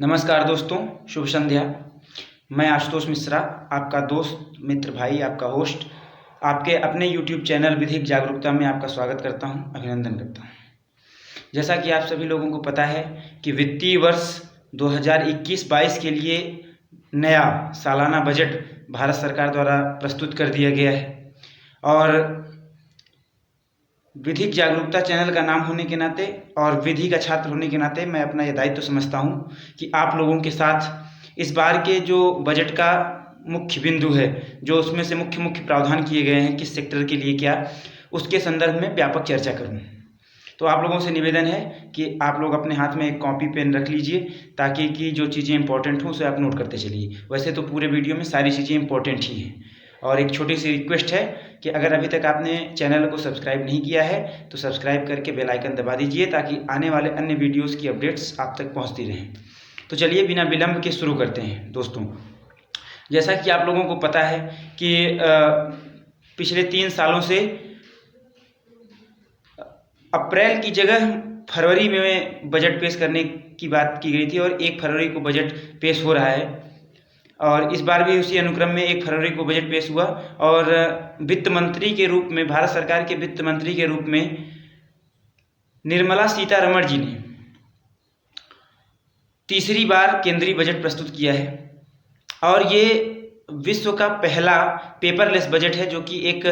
नमस्कार दोस्तों, शुभ संध्या। मैं आशुतोष मिश्रा, आपका दोस्त, मित्र, भाई, आपका होस्ट, आपके अपने YouTube चैनल विधिक जागरूकता में आपका स्वागत करता हूं, अभिनंदन करता हूं। जैसा कि आप सभी लोगों को पता है कि वित्तीय वर्ष 2021-22 के लिए नया सालाना बजट भारत सरकार द्वारा प्रस्तुत कर दिया गया है और विधिक जागरूकता चैनल का नाम होने के नाते और विधि का छात्र होने के नाते मैं अपना ये दायित्व समझता हूँ कि आप लोगों के साथ इस बार के जो बजट का मुख्य बिंदु है, जो उसमें से मुख्य प्रावधान किए गए हैं किस सेक्टर के लिए क्या, उसके संदर्भ में व्यापक चर्चा करूँ। तो आप लोगों से निवेदन है कि आप लोग अपने हाथ में एक कॉपी पेन रख लीजिए ताकि कि जो चीज़ें इंपॉर्टेंट हों उसे आप नोट करते चलिए। वैसे तो पूरे वीडियो में सारी चीज़ें इंपॉर्टेंट ही हैं और एक छोटी सी रिक्वेस्ट है कि अगर अभी तक आपने चैनल को सब्सक्राइब नहीं किया है तो सब्सक्राइब करके बेल आइकन दबा दीजिए ताकि आने वाले अन्य वीडियोस की अपडेट्स आप तक पहुंचती रहें। तो चलिए बिना विलंब के शुरू करते हैं दोस्तों। जैसा कि आप लोगों को पता है कि पिछले 3 सालों से अप्रैल की जगह फरवरी में बजट पेश करने की बात की गई थी और 1 फरवरी को बजट पेश हो रहा है और इस बार भी उसी अनुक्रम में 1 फरवरी को बजट पेश हुआ और वित्त मंत्री के रूप में, भारत सरकार के वित्त मंत्री के रूप में निर्मला सीतारमण जी ने तीसरी बार केंद्रीय बजट प्रस्तुत किया है और ये विश्व का पहला पेपरलेस बजट है जो कि एक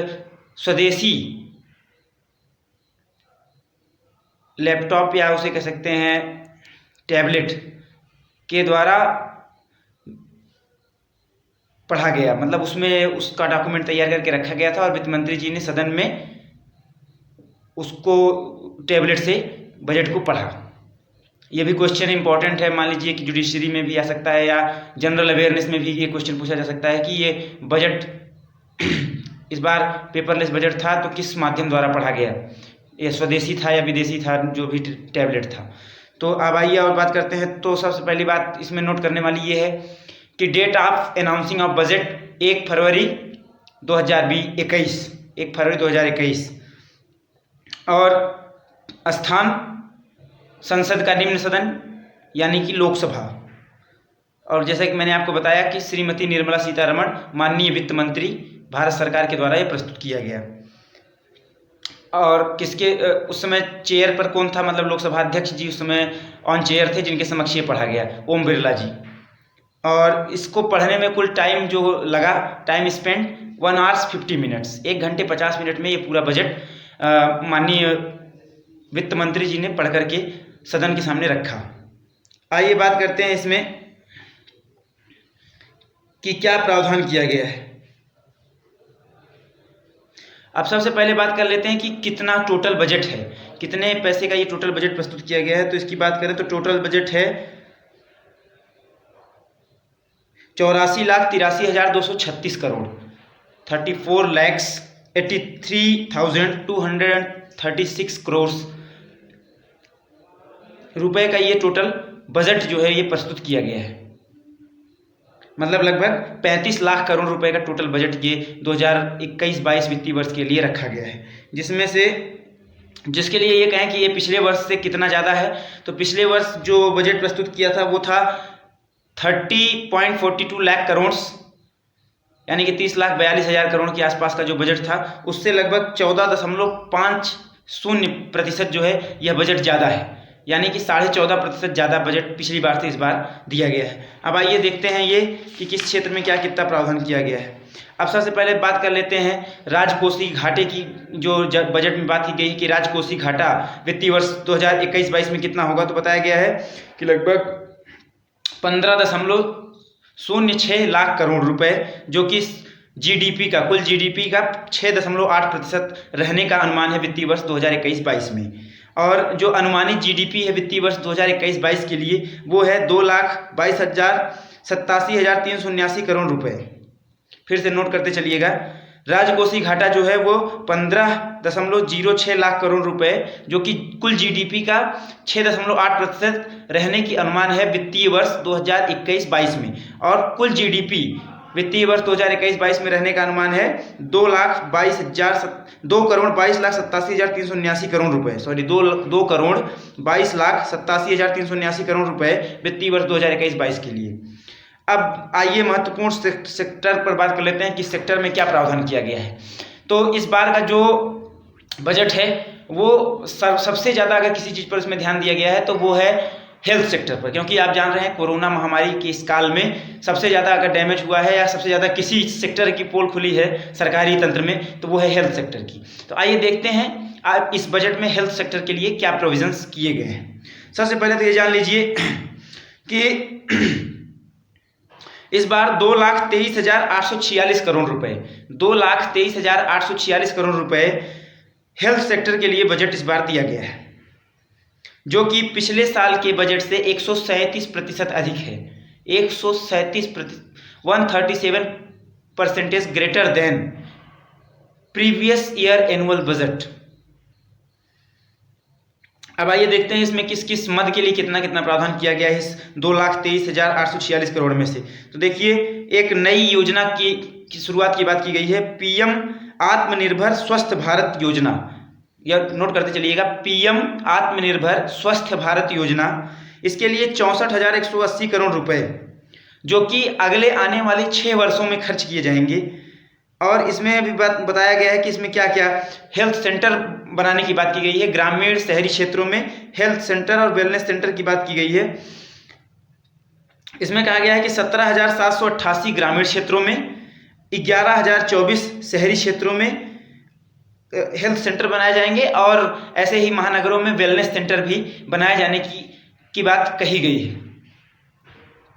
स्वदेशी लैपटॉप या उसे कह सकते हैं टैबलेट के द्वारा पढ़ा गया, मतलब उसमें उसका डॉक्यूमेंट तैयार करके रखा गया था और वित्त मंत्री जी ने सदन में उसको टैबलेट से बजट को पढ़ा। ये भी क्वेश्चन इंपॉर्टेंट है, मान लीजिए कि जुडिशरी में भी आ सकता है या जनरल अवेयरनेस में भी ये क्वेश्चन पूछा जा सकता है कि ये बजट इस बार पेपरलेस बजट था तो किस माध्यम द्वारा पढ़ा गया, ये स्वदेशी था या विदेशी था जो भी टैबलेट था। तो अब आइए और बात करते हैं। तो सबसे पहली बात इसमें नोट करने वाली ये है कि date of announcing of budget 1 फरवरी 2021 और स्थान संसद का निम्न सदन यानी कि लोकसभा। और जैसा कि मैंने आपको बताया कि श्रीमती निर्मला सीतारमण माननीय वित्त मंत्री भारत सरकार के द्वारा ये प्रस्तुत किया गया। और किसके उस समय चेयर पर कौन था, मतलब लोकसभा अध्यक्ष जी उस समय ऑन चेयर थे जिनके समक्ष ये पढ़ा गया, ओम बिरला जी। और इसको पढ़ने में कुल टाइम जो लगा, टाइम स्पेंड 1 आवर्स 50 मिनट्स, 1 घंटे 50 मिनट में ये पूरा बजट माननीय वित्त मंत्री जी ने पढ़ करके सदन के सामने रखा। आइए बात करते हैं इसमें कि क्या प्रावधान किया गया है। अब सबसे पहले बात कर लेते हैं कि कितना टोटल बजट है, कितने पैसे का ये टोटल बजट प्रस्तुत किया गया है। तो इसकी बात करें तो टोटल बजट है 84,83,236 करोड़, 34,83,236 करोड़ रुपए का ये टोटल बजट जो है ये प्रस्तुत किया गया है। मतलब लगभग 35 लाख करोड़ रुपए का टोटल बजट ये 2021-22 वित्तीय वर्ष के लिए रखा गया है, जिसमें से जिसके लिए ये कहें कि ये पिछले वर्ष से कितना ज़्यादा है, तो पिछले वर्ष जो बजट प्रस्तुत किया था वो था 30.42 लाख करोड़, यानी कि 30,42,000 करोड़ के आसपास का जो बजट था उससे लगभग 14.50% जो है यह बजट ज़्यादा है, यानी कि 14.5% ज़्यादा बजट पिछली बार से इस बार दिया गया है। अब आइए देखते हैं ये कि किस क्षेत्र में क्या कितना प्रावधान किया गया है। अब सबसे पहले बात कर लेते हैं राजकोषीय घाटे की। जो बजट में बात की गई कि राजकोषीय घाटा वित्तीय वर्ष 2021-22 में कितना होगा, तो बताया गया है कि लगभग 15.06 लाख करोड़ रुपए, जो कि जीडीपी का, कुल जीडीपी का 6.8% रहने का अनुमान है वित्तीय वर्ष 2021-22 में। और जो अनुमानित जीडीपी है वित्तीय वर्ष 2021-22 के लिए वो है 2,22,87,379 करोड़ रुपए। फिर से नोट करते चलिएगा, राजकोषीय घाटा जो है वो 15.06 लाख करोड़ रुपए, जो कि कुल जीडीपी का 6.8% रहने की अनुमान है वित्तीय वर्ष 2021-22 में। और कुल जीडीपी वित्तीय वर्ष 2021-22 में रहने का अनुमान है 2,22,87,379 करोड़ रुपए, सॉरी 2,22,87,379 करोड़ रुपए वित्तीय वर्ष 2021-22 के लिए। अब आइए महत्वपूर्ण सेक्टर पर बात कर लेते हैं कि सेक्टर में क्या प्रावधान किया गया है। तो इस बार का जो बजट है वो सबसे ज़्यादा अगर किसी चीज़ पर इसमें ध्यान दिया गया है तो वो है हेल्थ सेक्टर पर, क्योंकि आप जान रहे हैं कोरोना महामारी के इस काल में सबसे ज़्यादा अगर डैमेज हुआ है या सबसे ज़्यादा किसी सेक्टर की पोल खुली है सरकारी तंत्र में तो वो है हेल्थ सेक्टर की। तो आइए देखते हैं आप इस बजट में हेल्थ सेक्टर के लिए क्या प्रोविजंस किए गए हैं। सबसे पहले तो ये जान लीजिए कि इस बार 2,23,846 करोड़ रुपए 2,23,846 करोड़ रुपए हेल्थ सेक्टर के लिए बजट इस बार दिया गया है, जो कि पिछले साल के बजट से 137% अधिक है। 137% greater than previous year annual budget. अब आइए देखते हैं इसमें किस किस मद के लिए कितना कितना प्रावधान किया गया है इस 2,23,846 करोड़ में से। तो देखिए, एक नई योजना की शुरुआत की बात की गई है, पीएम आत्मनिर्भर स्वस्थ भारत योजना। यह नोट करते चलिएगा, पीएम आत्मनिर्भर स्वस्थ भारत योजना। इसके लिए 64,180 करोड़ रुपए जो कि अगले आने वाले 6 वर्षों में खर्च किए जाएंगे। और इसमें अभी बताया गया है कि इसमें क्या क्या हेल्थ सेंटर बनाने की बात की गई है। ग्रामीण शहरी क्षेत्रों में हेल्थ सेंटर और वेलनेस सेंटर की बात की गई है। इसमें कहा गया है कि 17,788 ग्रामीण क्षेत्रों में, 11,024 शहरी क्षेत्रों में हेल्थ सेंटर बनाए जाएंगे और ऐसे ही महानगरों में वेलनेस सेंटर भी बनाए जाने की बात कही गई है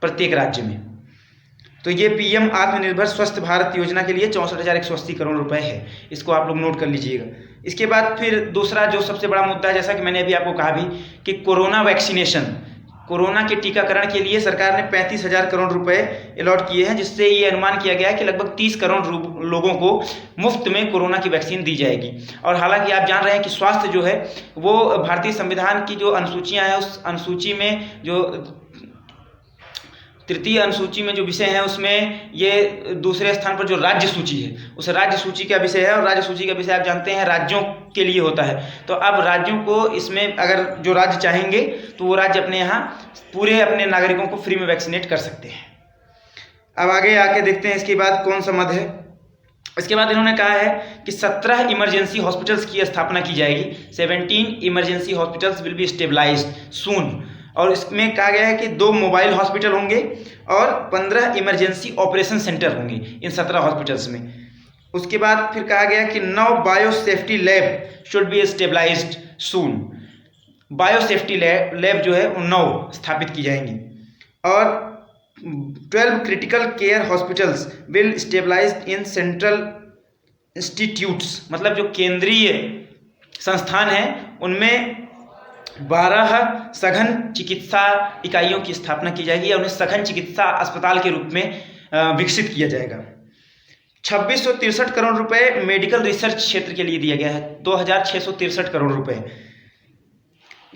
प्रत्येक राज्य में। तो ये पीएम आत्मनिर्भर स्वस्थ भारत योजना के लिए 64,180 करोड़ रुपए है। इसको आप लोग नोट कर लीजिएगा। इसके बाद फिर दूसरा जो सबसे बड़ा मुद्दा है, जैसा कि मैंने अभी आपको कहा भी कि कोरोना वैक्सीनेशन, कोरोना के टीकाकरण के लिए सरकार ने 35,000 करोड़ रुपए अलॉट किए हैं, जिससे ये अनुमान किया गया है कि लगभग 30 करोड़ लोगों को मुफ्त में कोरोना की वैक्सीन दी जाएगी। और हालांकि आप जान रहे हैं कि स्वास्थ्य जो है वो भारतीय संविधान की जो अनुसूचियां हैं उस अनुसूची में जो तृतीय अनुसूची में जो विषय है उसमें ये दूसरे स्थान पर जो राज्य सूची है उस राज्य सूची का विषय है। और राज्य सूची का विषय आप जानते हैं राज्यों के लिए होता है। तो अब राज्यों को इसमें अगर जो राज्य चाहेंगे तो वो राज्य अपने यहाँ पूरे अपने नागरिकों को फ्री में वैक्सीनेट कर सकते हैं। अब आगे आके देखते हैं इसके बाद कौन सा मद है। इसके बाद इन्होंने कहा है कि 17 इमरजेंसी हॉस्पिटल्स की स्थापना की जाएगी। 17 emergency hospitals will be stabilised soon. और इसमें कहा गया है कि 2 मोबाइल हॉस्पिटल होंगे और 15 इमरजेंसी ऑपरेशन सेंटर होंगे इन 17 हॉस्पिटल्स में। उसके बाद फिर कहा गया कि 9 bio safety lab should be stabilised soon. Bio safety lab जो है वो 9 स्थापित की जाएंगी। और 12 critical care hospitals will stabilised in central institutes, मतलब जो केंद्रीय संस्थान हैं उनमें 12 सघन चिकित्सा इकाइयों की स्थापना की जाएगी या उन्हें सघन चिकित्सा अस्पताल के रूप में विकसित किया जाएगा। 2663 करोड़ रुपए मेडिकल रिसर्च क्षेत्र के लिए दिया गया है। 2663 करोड़ रुपए,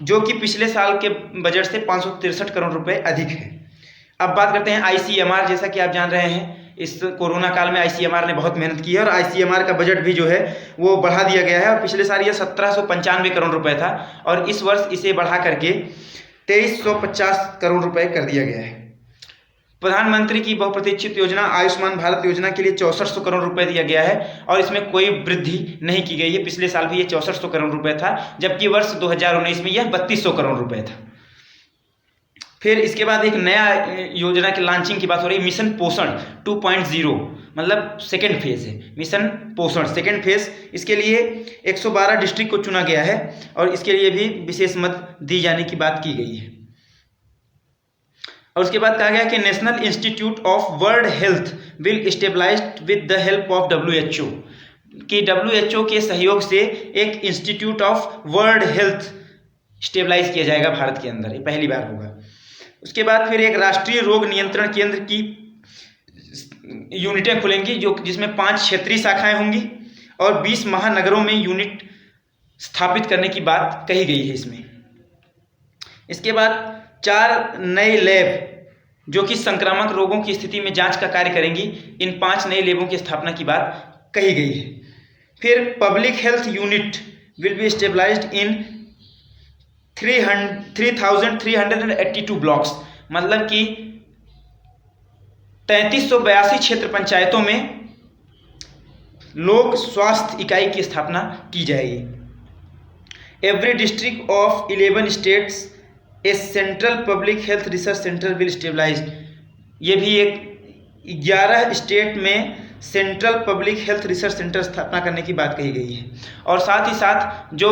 जो कि पिछले साल के बजट से 563 करोड़ रुपए अधिक है। अब बात करते हैं आईसीएमआर। जैसा कि आप जान रहे हैं इस कोरोना काल में आईसीएमआर ने बहुत मेहनत की है और आईसीएमआर का बजट भी जो है वो बढ़ा दिया गया है। और पिछले साल ये 1795 करोड़ रुपए था और इस वर्ष इसे बढ़ा करके 2350 करोड़ रुपए कर दिया गया है। प्रधानमंत्री की बहुप्रतीक्षित योजना आयुष्मान भारत योजना के लिए 6400 करोड़ रुपए दिया गया है और इसमें कोई वृद्धि नहीं की गई है। पिछले साल भी ये 6400 करोड़ रुपए था, जबकि वर्ष 2019 में यह 3200 करोड़ रुपए था। फिर इसके बाद एक नया योजना की लॉन्चिंग की बात हो रही है, मिशन पोषण 2.0, मतलब सेकेंड फेज है मिशन पोषण सेकेंड फेज। इसके लिए 112 डिस्ट्रिक्ट को चुना गया है और इसके लिए भी विशेष मत दी जाने की बात की गई है। और उसके बाद कहा गया कि national institute of world health will stabilised with the help of WHO, कि WHO के सहयोग से एक institute of world health stabilise किया जाएगा भारत के अंदर, ये पहली बार होगा। उसके बाद फिर एक राष्ट्रीय रोग नियंत्रण केंद्र की यूनिटें खुलेंगी जिसमें 5 क्षेत्रीय शाखाएं होंगी और 20 महानगरों में यूनिट स्थापित करने की बात कही गई है इसमें। इसके बाद 4 नए लैब जो कि संक्रामक रोगों की स्थिति में जांच का कार्य करेंगी। इन 5 नए लैबों की स्थापना की बात कही गई है। फिर public health unit will be stabilised in 3382 blocks, मतलब कि 3382 क्षेत्र पंचायतों में लोक स्वास्थ्य इकाई की स्थापना की जाएगी। Every district of 11 states a central public health research centre will stabilised, ये भी एक 11 स्टेट में central public health research centre स्थापना करने की बात कही गई है। और साथ ही साथ जो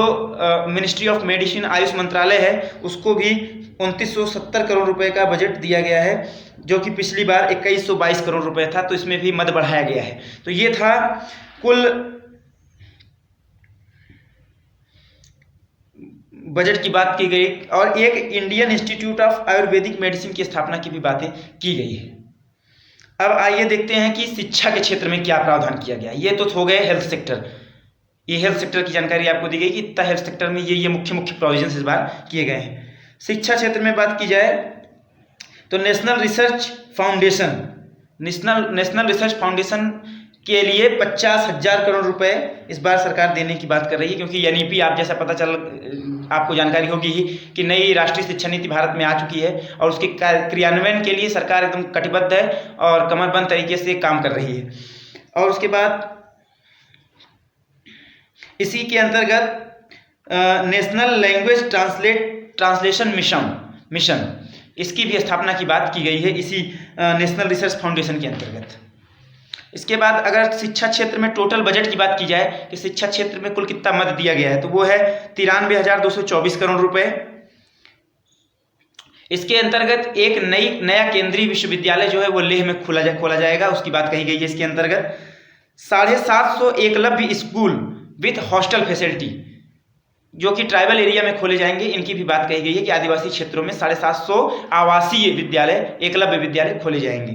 मिनिस्ट्री ऑफ मेडिसिन आयुष मंत्रालय है उसको भी 2970 करोड़ रुपए का बजट दिया गया है, जो कि पिछली बार 2122 करोड़ रुपए था, तो इसमें भी मद बढ़ाया गया है। तो ये था कुल बजट की बात की गई। और एक Indian institute of Ayurvedic medicine की स्थापना की भी बातें की गई है। अब आइए देखते हैं कि शिक्षा के क्षेत्र में क्या प्रावधान किया गया। ये तो हो गए हेल्थ सेक्टर, ये हेल्थ सेक्टर की जानकारी आपको दी गई कि इतना हेल्थ सेक्टर में ये मुख्य प्रोविजन इस बार किए गए हैं। शिक्षा क्षेत्र में बात की जाए तो नेशनल रिसर्च फाउंडेशन के लिए 50,000 करोड़ रुपए इस बार सरकार देने की बात कर रही है, क्योंकि एनईपी आप जैसा आपको जानकारी होगी ही कि नई राष्ट्रीय शिक्षा नीति भारत में आ चुकी है और उसके क्रियान्वयन के लिए सरकार एकदम कटिबद्ध है और कमरबंद तरीके से काम कर रही है। और उसके बाद इसी के अंतर्गत नेशनल लैंग्वेज ट्रांसलेशन मिशन इसकी भी स्थापना की बात की गई है इसी नेशनल रिसर्च फाउंडेशन के अंतर्गत। इसके बाद अगर शिक्षा क्षेत्र में टोटल बजट की बात की जाए कि शिक्षा क्षेत्र में कुल कितना मद दिया गया है, तो वो है 93,224 करोड़ रुपए। इसके अंतर्गत एक नया केंद्रीय विश्वविद्यालय जो है वो लेह में खोला जाएगा, उसकी बात कही गई है। इसके अंतर्गत 750 Eklavya school with hostel facility जो कि ट्राइबल एरिया में खोले जाएंगे, इनकी भी बात कही गई है कि आदिवासी क्षेत्रों में 750 आवासीय विद्यालय एकलव्य विद्यालय खोले जाएंगे।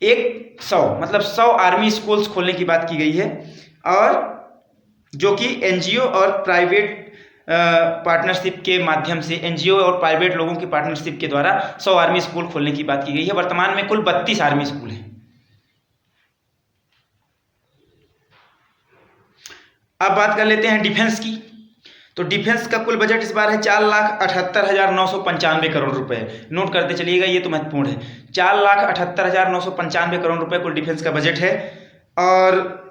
100 मतलब 100 आर्मी स्कूल्स खोलने की बात की गई है, और जो कि एनजीओ और प्राइवेट पार्टनरशिप के माध्यम से, एनजीओ और प्राइवेट लोगों की पार्टनरशिप के द्वारा 100 आर्मी स्कूल खोलने की बात की गई है। वर्तमान में कुल 32 आर्मी स्कूल हैं। अब बात कर लेते हैं डिफेंस की। तो डिफेंस का कुल बजट इस बार है 4,78,995 करोड़ रुपए। नोट करते चलिएगा, ये तो महत्वपूर्ण है। 4,78,995 करोड़ रुपए कुल डिफेंस का बजट है। और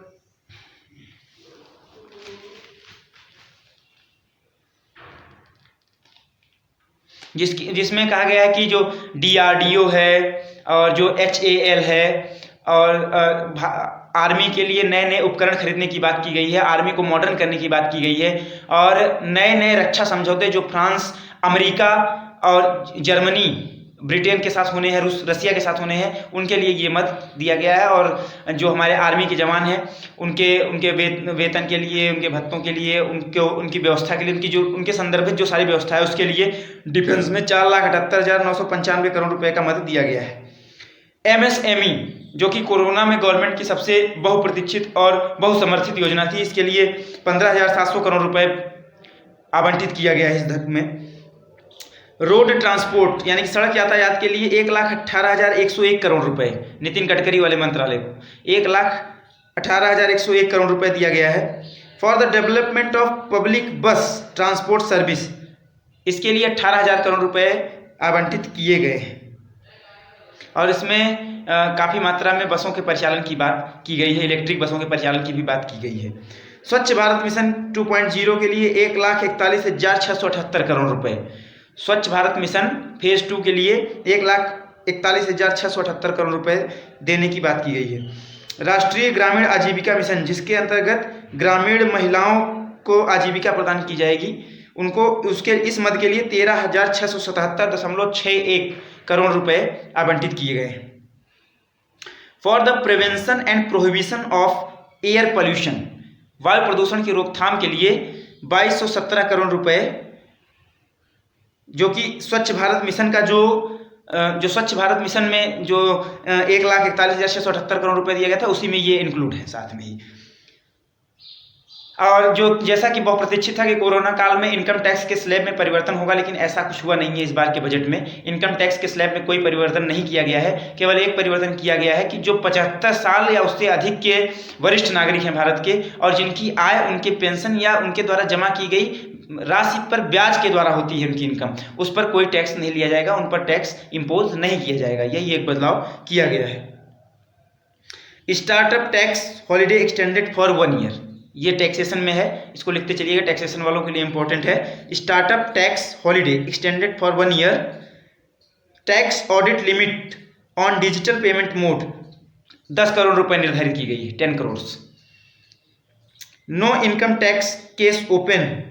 जिसमें कहा गया है कि जो DRDO है और जो HAL है और आर्मी के लिए नए नए उपकरण खरीदने की बात की गई है, आर्मी को मॉडर्न करने की बात की गई है, और नए रक्षा समझौते जो फ्रांस, अमेरिका और जर्मनी, ब्रिटेन के साथ होने हैं, रसिया के साथ होने हैं, उनके लिए ये मद दिया गया है। और जो हमारे आर्मी के जवान हैं उनके वेतन के लिए, उनके भत्तों के लिए, उनकी व्यवस्था के लिए, उनके संदर्भित जो सारी व्यवस्था है उसके लिए डिफेंस में 4,78,995 करोड़ रुपए का मदद दिया गया है। MSME जो कि कोरोना में गवर्नमेंट की सबसे बहुप्रतीक्षित और बहुसमर्थित योजना थी, इसके लिए 15,700 करोड़ रुपए आवंटित किया गया है इस धन में। रोड ट्रांसपोर्ट यानी कि सड़क यातायात के लिए 1,18,101 करोड़ रुपए, नितिन गडकरी वाले मंत्रालय को 1,18,101 करोड़ रुपए दिया गया है। For the development of public बस ट्रांसपोर्ट सर्विस, इसके लिए 18,000 करोड़ रुपए आवंटित किए गए हैं। और इसमें काफ़ी मात्रा में बसों के परिचालन की बात की गई है, इलेक्ट्रिक बसों के परिचालन की भी बात की गई है। स्वच्छ भारत मिशन 2.0 के लिए 1,41,678 करोड़ रुपए, स्वच्छ भारत मिशन फेज 2 के लिए 1,41,678 करोड़ रुपए देने की बात की गई है। राष्ट्रीय ग्रामीण आजीविका मिशन, जिसके अंतर्गत ग्रामीण महिलाओं को आजीविका प्रदान की जाएगी, उनको उसके इस मद के लिए 13,677.61 करोड़ रुपए आवंटित किए गए हैं। For the prevention and prohibition of air pollution, वायु प्रदूषण की रोकथाम के लिए 2,217 करोड़ रुपए, जो कि स्वच्छ भारत मिशन का जो स्वच्छ भारत मिशन में जो 1,41,678 करोड़ रुपए दिया गया था उसी में ये इंक्लूड है साथ में ही। और जो जैसा कि बहुप्रतीक्षित था कि कोरोना काल में इनकम टैक्स के स्लैब में परिवर्तन होगा, लेकिन ऐसा कुछ हुआ नहीं है। इस बार के बजट में इनकम टैक्स के स्लैब में कोई परिवर्तन नहीं किया गया है। केवल एक परिवर्तन किया गया है कि जो 75 साल या उससे अधिक के वरिष्ठ नागरिक हैं भारत के, और जिनकी आय उनके पेंशन या उनके द्वारा जमा की गई राशि पर ब्याज के द्वारा होती है उनकी इनकम, उस पर कोई टैक्स नहीं लिया जाएगा, उन पर टैक्स इम्पोज नहीं किया जाएगा। यही एक बदलाव किया गया है। Startup tax holiday extended for 1 year, ये टैक्सेशन में है, इसको लिखते चलिएगा, टैक्सेशन वालों के लिए इंपॉर्टेंट है। Startup tax holiday extended for 1 year. Tax audit limit on digital payment mode 10 crore रुपए निर्धारित की गई है, 10 crore. No income tax case open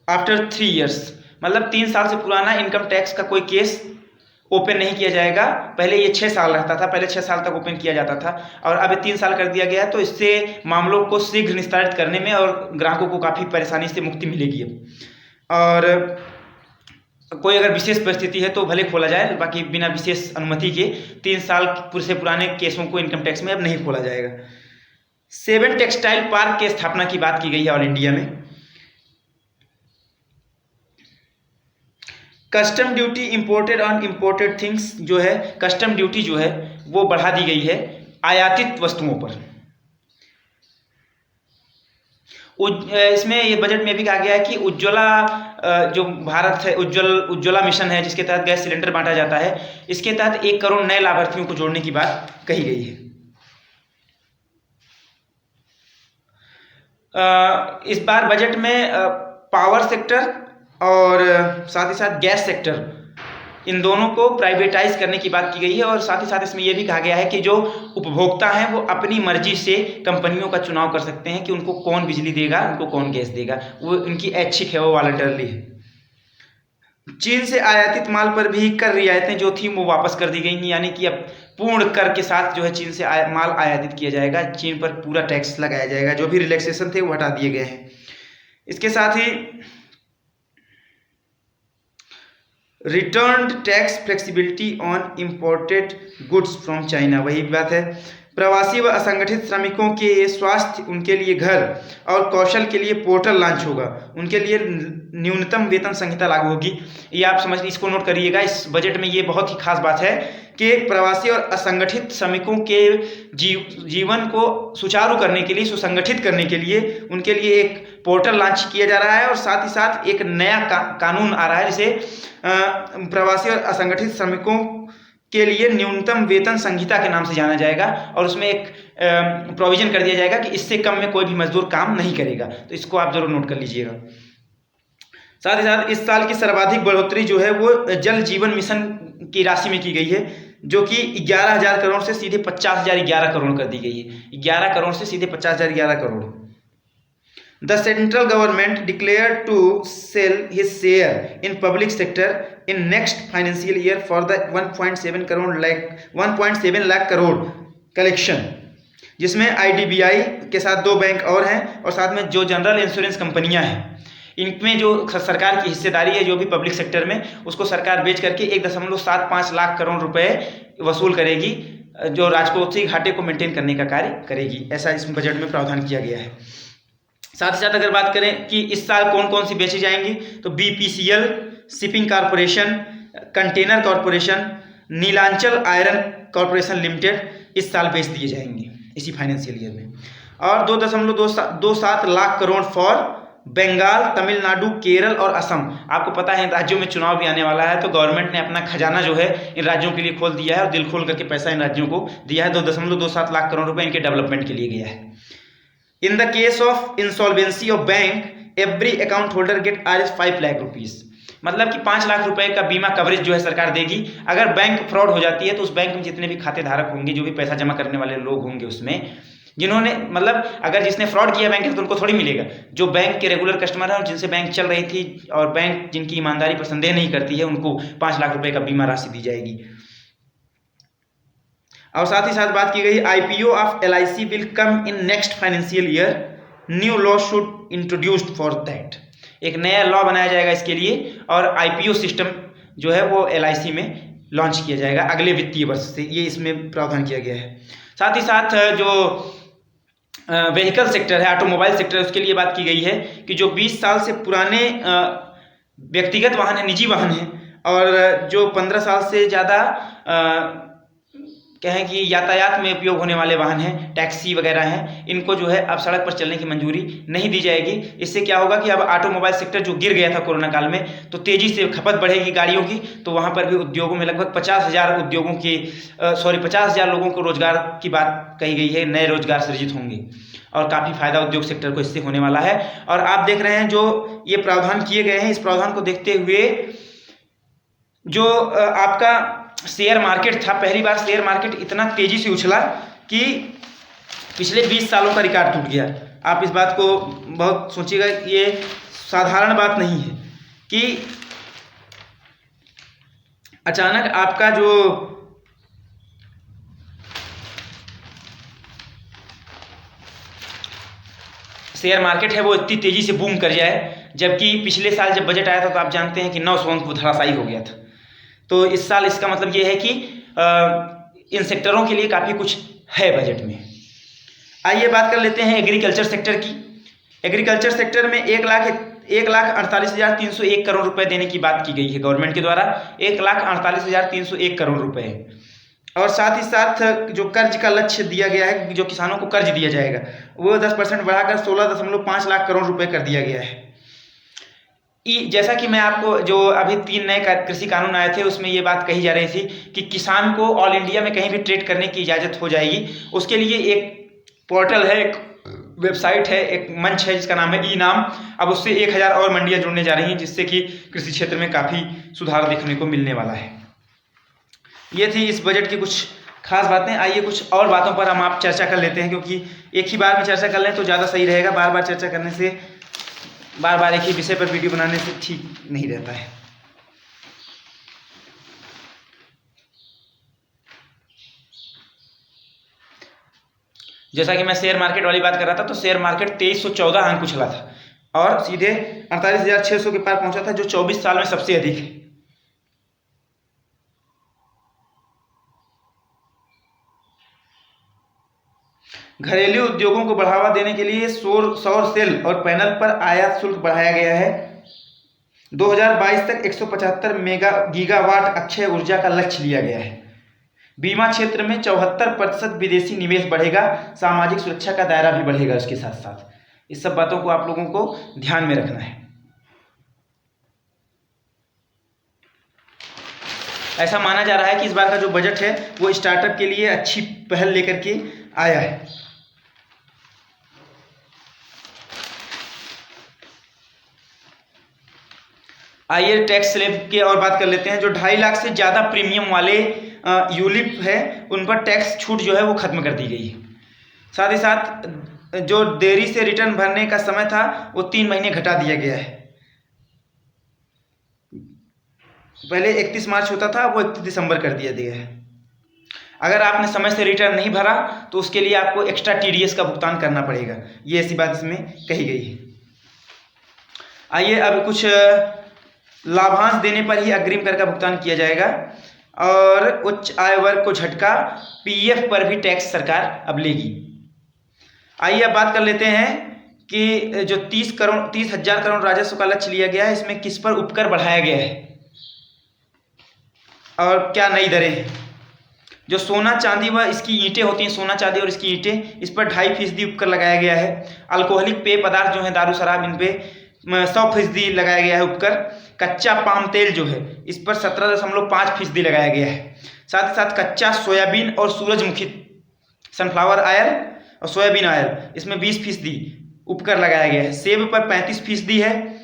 after 3 years, मतलब 3 साल से पुराना इनकम टैक्स का कोई केस ओपन नहीं किया जाएगा। पहले ये 6 साल रहता था, पहले 6 साल तक ओपन किया जाता था, और अब 3 साल कर दिया गया है। तो इससे मामलों को शीघ्र निस्तारित करने में और ग्राहकों को काफ़ी परेशानी से मुक्ति मिलेगी अब। और कोई अगर विशेष परिस्थिति है तो भले खोला जाए, बाकी बिना विशेष अनुमति के 3 साल से पुराने केसों को इनकम टैक्स में अब नहीं खोला जाएगा। 7 टेक्सटाइल पार्क की स्थापना की बात की गई है ऑल इंडिया में। Custom duty imported on imported things जो है, कस्टम ड्यूटी जो है वो बढ़ा दी गई है आयातित वस्तुओं पर। इसमें ये बजट में भी कहा गया है कि उज्ज्वला जो भारत है, उज्ज्वला मिशन है, जिसके तहत गैस सिलेंडर बांटा जाता है, इसके तहत 1 करोड़ नए लाभार्थियों को जोड़ने की बात कही गई है। इस बार बजट में पावर सेक्टर और साथ ही साथ गैस सेक्टर, इन दोनों को प्राइवेटाइज करने की बात की गई है। और साथ ही साथ इसमें यह भी कहा गया है कि जो उपभोक्ता हैं वो अपनी मर्जी से कंपनियों का चुनाव कर सकते हैं कि उनको कौन बिजली देगा, उनको कौन गैस देगा, वो उनकी ऐच्छिक है, वो वॉलंटरली है। चीन से आयातित माल पर भी कर रियायतें जो थी वो वापस कर दी गई हैं, यानी कि अब पूर्ण कर के साथ जो है चीन से माल आयातित किया जाएगा, चीन पर पूरा टैक्स लगाया जाएगा। जो भी रिलैक्सेशन थे वो हटा दिए गए हैं। इसके साथ ही return tax flexibility on imported goods from China, वही बात है। प्रवासी व असंगठित श्रमिकों के स्वास्थ्य, उनके लिए घर और कौशल के लिए पोर्टल लॉन्च होगा, उनके लिए न्यूनतम वेतन संहिता लागू होगी। ये आप समझ, इसको नोट करिएगा, इस बजट में ये बहुत ही खास बात है कि प्रवासी और असंगठित श्रमिकों के जीवन को सुचारू करने के लिए, सुसंगठित करने के लिए उनके लिए एक पोर्टल लॉन्च किया जा रहा है। और साथ ही साथ एक नया कानून आ रहा है, जिसे प्रवासी और असंगठित श्रमिकों के लिए न्यूनतम वेतन संहिता के नाम से जाना जाएगा। और उसमें एक प्रोविजन कर दिया जाएगा कि इससे कम में कोई भी मजदूर काम नहीं करेगा। तो इसको आप जरूर नोट कर लीजिएगा। साथ ही साथ इस साल की सर्वाधिक बढ़ोतरी जो है वो जल जीवन मिशन की राशि में की गई है, जो कि 11,000 करोड़ से सीधे 50,011 करोड़ कर दी गई है। 11 करोड़ से सीधे 50,011 crore. The central government declared to sell his share in public sector in next financial year for the 1.7 lakh crore collection, जिसमें IDBI के साथ 2 बैंक और हैं, और साथ में जो जनरल इंश्योरेंस कंपनियां हैं, इनमें जो सरकार की हिस्सेदारी है जो भी पब्लिक सेक्टर में, उसको सरकार बेच करके 1.75 लाख करोड़ रुपए वसूल करेगी, जो राजकोषीय घाटे को मेंटेन करने का कार्य करेगी। ऐसा इस बजट में प्रावधान किया गया है। साथ ही साथ अगर बात करें कि इस साल कौन कौन सी बेची जाएंगी, तो BPCL, shipping corporation, container corporation, Neelanchal iron corporation limited इस साल बेच दिए जाएंगे इसी फाइनेंशियल ईयर में। और 2.27 लाख करोड़ फॉर बंगाल, तमिलनाडु, केरल और असम। आपको पता है इन राज्यों में चुनाव भी आने वाला है, तो गवर्नमेंट ने अपना खजाना जो है इन राज्यों के लिए खोल दिया है और दिल खोल करके पैसा इन राज्यों को दिया है। 2.27 लाख करोड़ रुपए इनके डेवलपमेंट के लिए गया है। In the case of insolvency of bank, every account holder get Rs 5 lakh rupees, मतलब कि 5 लाख रुपए का बीमा कवरेज जो है सरकार देगी। अगर बैंक फ्रॉड हो जाती है तो उस बैंक में जितने भी खाते धारक होंगे, जो भी पैसा जमा करने वाले लोग होंगे, उसमें जिन्होंने, मतलब अगर जिसने फ्रॉड किया बैंक है तो उनको थोड़ी मिलेगा। जो बैंक के रेगुलर कस्टमर हैं और जिनसे बैंक चल रही थी और बैंक जिनकी ईमानदारी पर संदेह नहीं करती है, उनको 5 लाख रुपए का बीमा राशि दी जाएगी। और साथ ही साथ बात की गई IPO of LIC will come in next financial year, new law should introduced for that. एक नया लॉ बनाया जाएगा इसके लिए, और IPO सिस्टम जो है वो LIC में लॉन्च किया जाएगा अगले वित्तीय वर्ष से, ये इसमें प्रावधान किया गया है। साथ ही साथ जो व्हीकल सेक्टर है, ऑटोमोबाइल सेक्टर है, उसके लिए बात की गई है कि जो 20 साल से पुराने व्यक्तिगत वाहन है, निजी वाहन है, और जो 15 साल से ज़्यादा कहें कि यातायात में उपयोग होने वाले वाहन हैं, टैक्सी वगैरह हैं, इनको जो है अब सड़क पर चलने की मंजूरी नहीं दी जाएगी। इससे क्या होगा कि अब ऑटोमोबाइल सेक्टर जो गिर गया था कोरोना काल में, तो तेज़ी से खपत बढ़ेगी गाड़ियों की, तो वहाँ पर भी उद्योगों में लगभग 50,000 उद्योगों की 50,000 लोगों को रोजगार की बात कही गई है, नए रोजगार सृजित होंगे और काफ़ी फायदा उद्योग सेक्टर को इससे होने वाला है। और आप देख रहे हैं जो ये प्रावधान किए गए हैं, इस प्रावधान को देखते हुए जो आपका शेयर मार्केट था, पहली बार शेयर मार्केट इतना तेजी से उछला कि पिछले 20 सालों का रिकॉर्ड टूट गया। आप इस बात को बहुत सोचिएगा, ये साधारण बात नहीं है कि अचानक आपका जो शेयर मार्केट है वो इतनी तेजी से बूम कर जाए, जबकि पिछले साल जब बजट आया था तो आप जानते हैं कि 900 अंक वो धराशायी हो गया था। तो इस साल इसका मतलब ये है कि इन सेक्टरों के लिए काफ़ी कुछ है बजट में। आइए बात कर लेते हैं एग्रीकल्चर सेक्टर की। एग्रीकल्चर सेक्टर में 1,48,301 करोड़ रुपए देने की बात की गई है गवर्नमेंट के द्वारा, 1,48,301 करोड़ रुपए। और साथ ही साथ जो कर्ज का लक्ष्य दिया गया है, जो किसानों को कर्ज दिया जाएगा, वो 10% बढ़ाकर 16.5 लाख करोड़ रुपए कर दिया गया है। जैसा कि मैं आपको जो अभी 3 नए कृषि कानून आए थे उसमें ये बात कही जा रही थी कि किसान को ऑल इंडिया में कहीं भी ट्रेड करने की इजाज़त हो जाएगी। उसके लिए एक पोर्टल है, एक वेबसाइट है, एक मंच है जिसका नाम है ई-नाम। अब उससे 1000 और मंडियाँ जुड़ने जा रही हैं, जिससे कि कृषि क्षेत्र में काफ़ी सुधार देखने को मिलने वाला है। ये थी इस बजट की कुछ खास बातें। आइए कुछ और बातों पर हम आप चर्चा कर लेते हैं, क्योंकि एक ही बार में चर्चा कर लें तो ज़्यादा सही रहेगा। बार बार चर्चा करने से, बार बार एक ही विषय पर वीडियो बनाने से ठीक नहीं रहता है। जैसा कि मैं शेयर मार्केट वाली बात कर रहा था, तो शेयर मार्केट 2314 अंक उछला था और सीधे 48,600 के पार पहुंचा था, जो 24 साल में सबसे अधिक है। घरेलू उद्योगों को बढ़ावा देने के लिए सौर सेल और पैनल पर आयात शुल्क बढ़ाया गया है। 2022 तक 175 गीगावाट अक्षय ऊर्जा का लक्ष्य लिया गया है। बीमा क्षेत्र में 74% विदेशी निवेश बढ़ेगा। सामाजिक सुरक्षा का दायरा भी बढ़ेगा उसके साथ साथ। इस सब बातों को आप लोगों को ध्यान में रखना है। ऐसा माना जा रहा है कि इस बार का जो बजट है वो स्टार्टअप के लिए अच्छी पहल लेकर के आया है। आइए टैक्स स्लैब की और बात कर लेते हैं। जो 2.5 लाख से ज़्यादा प्रीमियम वाले यूलिप है, उन पर टैक्स छूट जो है वो खत्म कर दी गई है। साथ ही साथ जो देरी से रिटर्न भरने का समय था वो 3 महीने घटा दिया गया है। पहले 31 मार्च होता था, वो 31 दिसंबर कर दिया गया है। अगर आपने समय से रिटर्न नहीं भरा तो उसके लिए आपको एक्स्ट्रा TDS का भुगतान करना पड़ेगा। ये ऐसी बात इसमें कही गई है। आइए अब कुछ लाभांश देने पर ही अग्रिम कर का भुगतान किया जाएगा और उच्च आय वर्ग को झटका, PF पर भी टैक्स सरकार अब लेगी। आइए अब बात कर लेते हैं कि जो 30,000 करोड़ राजस्व का लक्ष्य लिया गया है, इसमें किस पर उपकर बढ़ाया गया है और क्या नई दरें हैं। जो सोना चांदी व इसकी ईंटें होती हैं, सोना चांदी और इसकी ईंटें, इस पर 2.5% उपकर लगाया गया है। अल्कोहलिक पेय पदार्थ जो है, दारू शराब, इन पे 100% लगाया गया है उपकर। कच्चा पाम तेल जो है, इस पर 17.5% लगाया गया है। साथ ही साथ कच्चा सोयाबीन और सूरजमुखी सनफ्लावर ऑयल और सोयाबीन ऑयल, इसमें 20% उपकर लगाया गया है। सेब पर 35% है।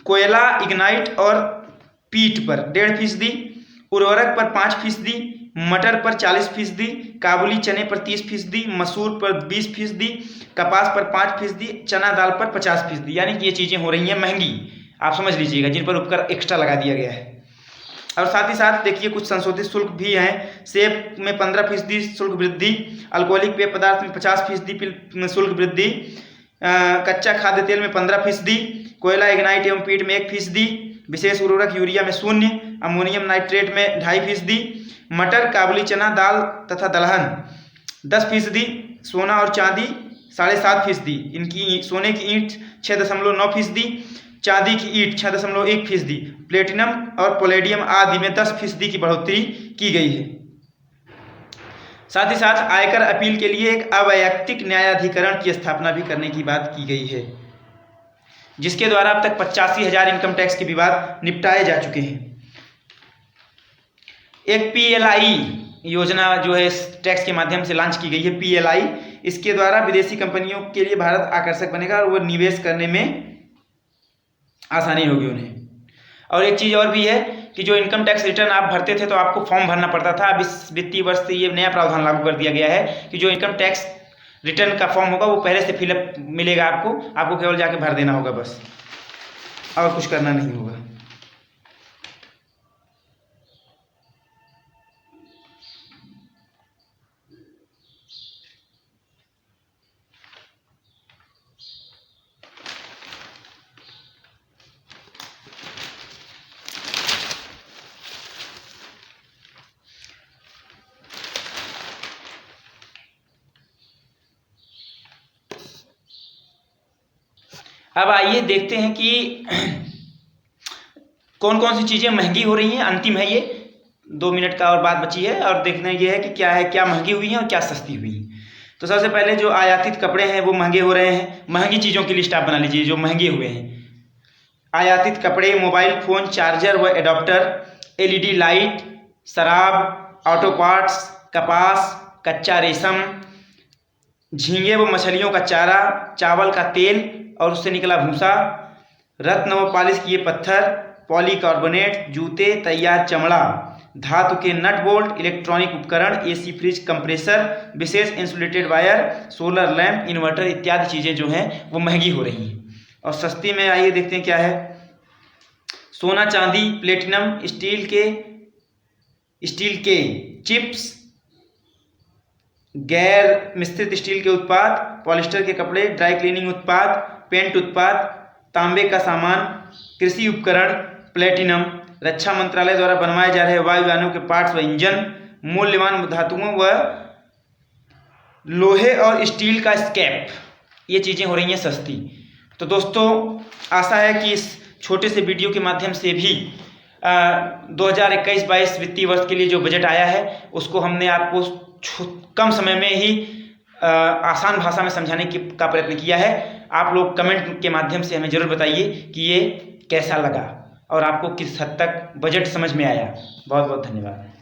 कोयला, इग्नाइट और पीट पर 1.5%, उर्वरक पर 5%, मटर पर 40%, काबुली चने पर 30%, मसूर पर 20%, कपास पर 5%, चना दाल पर 50%। यानी कि ये चीज़ें हो रही हैं महंगी, आप समझ लीजिएगा, जिन पर उपकर एक्स्ट्रा लगा दिया गया है। और साथ ही साथ देखिए कुछ संशोधित शुल्क भी हैं। सेब में 15% शुल्क वृद्धि, अल्कोहलिक पेय पदार्थ में 50% शुल्क वृद्धि, कच्चा खाद्य तेल में 15%, कोयला, इग्नाइट एवं पीट में 1%, विशेष उर्वरक यूरिया में 0%, अमोनियम नाइट्रेट में 2.5%, मटर, काबुली चना दाल तथा दलहन 10%, सोना और चांदी 7.5%, इनकी सोने की ईंट 6.9%, चांदी की ईंट 6.1%, प्लेटिनम और पैलेडियम आदि में 10% की बढ़ोतरी की गई है। साथ ही साथ आयकर अपील के लिए एक अवैयक्तिक न्यायाधिकरण की स्थापना भी करने की बात की गई है, जिसके द्वारा अब तक 85,000 इनकम टैक्स के विवाद निपटाए जा चुके हैं। एक PLI योजना जो है टैक्स के माध्यम से लॉन्च की गई है, PLI, इसके द्वारा विदेशी कंपनियों के लिए भारत आकर्षक बनेगा और वो निवेश करने में आसानी होगी उन्हें। और एक चीज़ और भी है कि जो इनकम टैक्स रिटर्न आप भरते थे तो आपको फॉर्म भरना पड़ता था, अब इस वित्तीय वर्ष से ये नया प्रावधान लागू कर दिया गया है कि जो इनकम टैक्स रिटर्न का फॉर्म होगा वो पहले से फिलअप मिलेगा आपको केवल जाके भर देना होगा बस, और कुछ करना नहीं होगा। अब आइए देखते हैं कि कौन कौन सी चीज़ें महंगी हो रही हैं। अंतिम है ये, 2 मिनट का और बात बची है, और देखना ये है कि क्या महंगी हुई हैं और क्या सस्ती हुई हैं। तो सबसे पहले जो आयातित कपड़े हैं वो महंगे हो रहे हैं। महंगी चीज़ों की लिस्ट आप बना लीजिए जो महंगे हुए हैं। आयातित कपड़े, मोबाइल फ़ोन, चार्जर व एडाप्टर, LED लाइट, शराब, ऑटो पार्ट्स, कपास, कच्चा रेशम, झींगे व मछलियों का चारा, चावल का तेल और उससे निकला भूसा, रत्न व पॉलिश किए पत्थर, पॉलीकार्बोनेट, जूते, तैयार चमड़ा, धातु के नट बोल्ट, इलेक्ट्रॉनिक उपकरण, AC फ्रिज, कंप्रेसर, विशेष insulated wire, solar lamp, inverter इत्यादि चीज़ें जो हैं वो महंगी हो रही हैं। और सस्ती में आइए देखते हैं क्या है। सोना, चांदी, प्लेटिनम, स्टील के चिप्स, गैर मिश्रित स्टील के उत्पाद, पॉलिस्टर के कपड़े, ड्राई क्लीनिंग उत्पाद, पेंट उत्पाद, तांबे का सामान, कृषि उपकरण, प्लेटिनम, रक्षा मंत्रालय द्वारा बनवाए जा रहे वायुयानों के पार्ट्स व इंजन, मूल्यवान धातुओं व लोहे और स्टील का स्क्रैप, ये चीज़ें हो रही हैं सस्ती। तो दोस्तों आशा है कि इस छोटे से वीडियो के माध्यम से भी 2021-22 वित्तीय वर्ष के लिए जो बजट आया है उसको हमने आपको कम समय में ही आसान भाषा में समझाने का प्रयत्न किया है। आप लोग कमेंट के माध्यम से हमें ज़रूर बताइए कि ये कैसा लगा और आपको किस हद तक बजट समझ में आया। बहुत बहुत धन्यवाद।